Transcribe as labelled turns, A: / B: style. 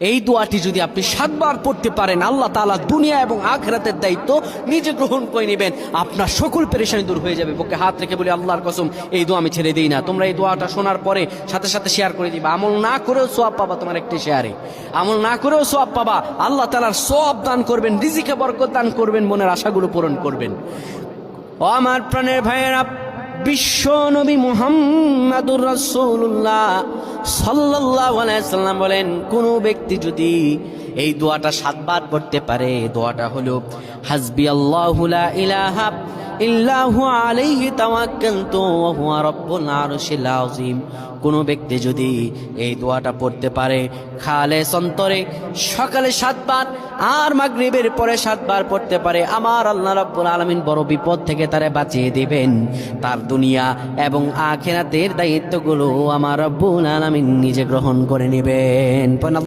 A: এই দোয়াটি যদি আপনি 7 বার পড়তে পারেন, আল্লাহ তাআলা দুনিয়া এবং আখিরাতের দায়িত্ব নিজে গ্রহণ করে নেবেন। আপনার সকল পেরেশানি দূর হয়ে যাবে। বুকে হাত রেখে বলি, আল্লাহর কসম এই দোয়া আমি ছেড়ে দিই না। তোমরা এই দোয়াটা শোনার পরে সাথে সাথে শেয়ার করে দিবা। আমল না করেও সওয়াব পাবা, তোমার একটি শেয়ারে আমল না করেও সওয়াব পাবা। আল্লাহ তাআলার সওয়াব দান করবেন, রিজিকে বরকত দান করবেন, মনের আশাগুলো পূরণ করবেন। ও আমার প্রাণের ভাইয়েরা, বিশ্ব নবী মুহাম্মাদুর রাসূলুল্লাহ সাল্লাল্লাহু আলাইহি সাল্লাম বলেন, কোন ব্যক্তি যদি এই দোয়াটা 7 বার পড়তে পারে, দোয়াটা হলো হাসবি আল্লাহু লা ইলাহা ইল্লাহু আলাইহি তাওয়াক্কালতু ওয়া হুয়া রাব্বুল আরশিল আযীম। কোন ব্যক্তি যদি এই দোয়াটা পড়তে পারে খালেস অন্তরে সকালে 7 বার আর মাগরিবের পরে 7 বার পড়তে পারে, আমার আল্লাহ রাব্বুল আলামিন বড় বিপদ থেকে তারে বাঁচিয়ে দিবেন। তার দুনিয়া এবং আখিরাতের দায়িত্বগুলো আমার রাব্বুল আলামিন নিজে গ্রহণ করে নেবেন।